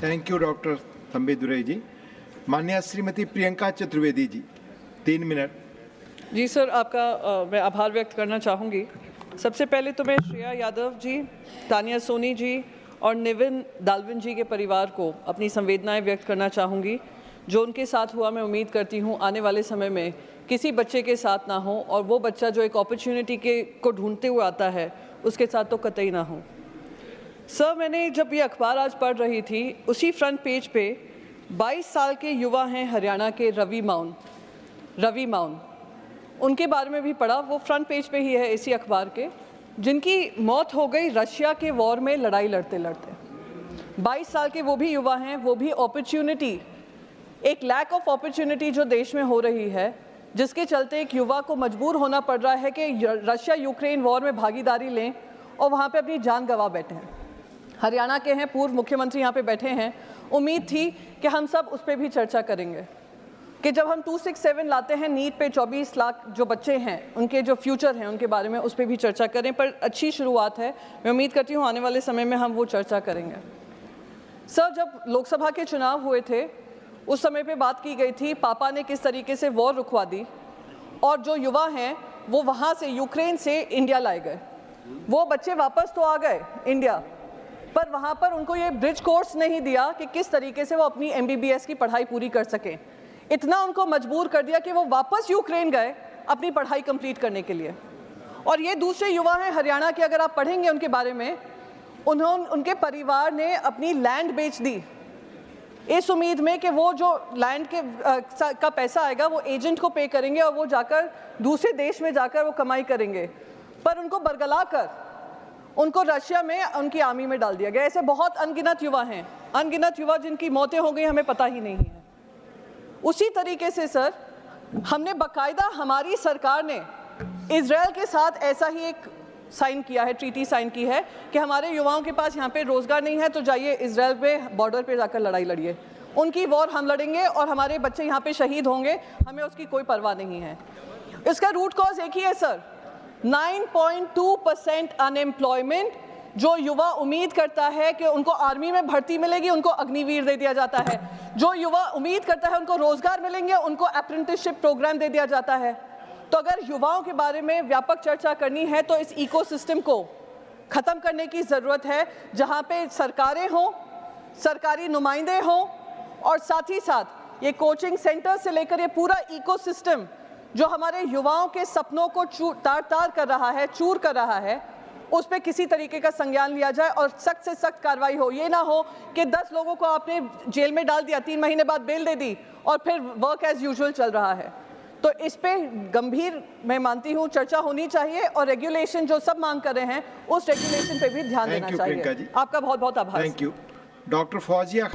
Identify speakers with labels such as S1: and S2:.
S1: Thank you doctor तंबी Durai जी। माननीय Shrimati Priyanka Chaturvedi ji, 3 minute.
S2: जी sir, आपका मैं आभार व्यक्त करना चाहूँगी। सबसे पहले तो मैं श्रेया यादव जी, तानिया सोनी जी और निविन दालविन जी के परिवार को अपनी संवेदनाएं व्यक्त करना चाहूँगी। जो उनके साथ हुआ, मैं उम्मीद करती हूँ आने वाले समय में किसी बच्चे के साथ ना हो, और वो बच्चा जो एक अपॉर्चुनिटी को ढूंढते हुए आता है उसके साथ तो कतई ना हो। सर, मैंने जब ये अखबार आज पढ़ रही थी, उसी फ्रंट पेज पे 22 साल के युवा हैं हरियाणा के रवि माउन, उनके बारे में भी पढ़ा। वो फ्रंट पेज पे ही है इसी अखबार के, जिनकी मौत हो गई रशिया के वॉर में लड़ाई लड़ते लड़ते। 22 साल के वो भी युवा हैं, वो भी अपॉर्चुनिटी, एक लैक ऑफ अपॉर्चुनिटी जो देश में हो रही है, जिसके चलते एक युवा को मजबूर होना पड़ रहा है कि रशिया यूक्रेन वॉर में भागीदारी लें और वहाँ पे अपनी जान गंवा बैठे हैं। हरियाणा के हैं, पूर्व मुख्यमंत्री यहाँ पे बैठे हैं। उम्मीद थी कि हम सब उस पर भी चर्चा करेंगे कि जब हम 267 लाते हैं नीट पे, 24 लाख जो बच्चे हैं उनके जो फ्यूचर हैं उनके बारे में उस पर भी चर्चा करें। पर अच्छी शुरुआत है, मैं उम्मीद करती हूँ आने वाले समय में हम वो चर्चा करेंगे। सर, जब लोकसभा के चुनाव हुए थे उस समय पे बात की गई थी पापा ने किस तरीके से वॉर रुकवा दी, और जो युवा हैं वो वहाँ से यूक्रेन से इंडिया लाए गए। वो बच्चे वापस तो आ गए इंडिया, पर वहाँ पर उनको ये ब्रिज कोर्स नहीं दिया कि किस तरीके से वो अपनी MBBS की पढ़ाई पूरी कर सकें। इतना उनको मजबूर कर दिया कि वो वापस यूक्रेन गए अपनी पढ़ाई कंप्लीट करने के लिए। और ये दूसरे युवा हैं हरियाणा के, अगर आप पढ़ेंगे उनके बारे में, उनके परिवार ने अपनी लैंड बेच दी इस उम्मीद में कि वो जो लैंड का पैसा आएगा वो एजेंट को पे करेंगे और वो जाकर दूसरे देश में जाकर वो कमाई करेंगे। पर उनको बरगला कर उनको रशिया में उनकी आर्मी में डाल दिया गया। ऐसे बहुत अनगिनत युवा हैं, अनगिनत युवा जिनकी मौतें हो गई हमें पता ही नहीं है। उसी तरीके से सर, हमने बाकायदा, हमारी सरकार ने इजराइल के साथ ऐसा ही एक साइन किया है, ट्रीटी साइन की है कि हमारे युवाओं के पास यहाँ पे रोजगार नहीं है तो जाइए इजराइल पे बॉर्डर पे जाकर लड़ाई लड़िए, उनकी वॉर हम लड़ेंगे और हमारे बच्चे यहाँ पे शहीद होंगे, हमें उसकी कोई परवाह नहीं है। इसका रूट कॉज एक ही है सर, 9.2% अनएम्प्लॉयमेंट। जो युवा उम्मीद करता है कि उनको आर्मी में भर्ती मिलेगी, उनको अग्निवीर दे दिया जाता है। जो युवा उम्मीद करता है उनको रोजगार मिलेंगे, उनको अप्रेंटिसशिप प्रोग्राम दे दिया जाता है। तो अगर युवाओं के बारे में व्यापक चर्चा करनी है तो इस इकोसिस्टम को खत्म करने की ज़रूरत है, जहां पे सरकारें हों, सरकारी नुमाइंदे हों, और साथ ही साथ ये कोचिंग सेंटर से लेकर ये पूरा इकोसिस्टम जो हमारे युवाओं के सपनों को तार-तार कर रहा है, चूर कर रहा है, उस पर किसी तरीके का संज्ञान लिया जाए और सख्त से सख्त कार्रवाई हो। ये ना हो कि 10 लोगों को आपने जेल में डाल दिया, 3 महीने बाद बेल दे दी और फिर वर्क एज यूजुअल चल रहा है। तो इस पे गंभीर, मैं मानती हूँ, चर्चा होनी चाहिए और रेगुलेशन जो सब मांग कर रहे हैं उस रेगुलेशन पे भी ध्यान देना चाहिए।
S1: प्रियंका जी,
S2: आपका बहुत बहुत आभार।
S1: Thank you. डॉक्टर फौजिया।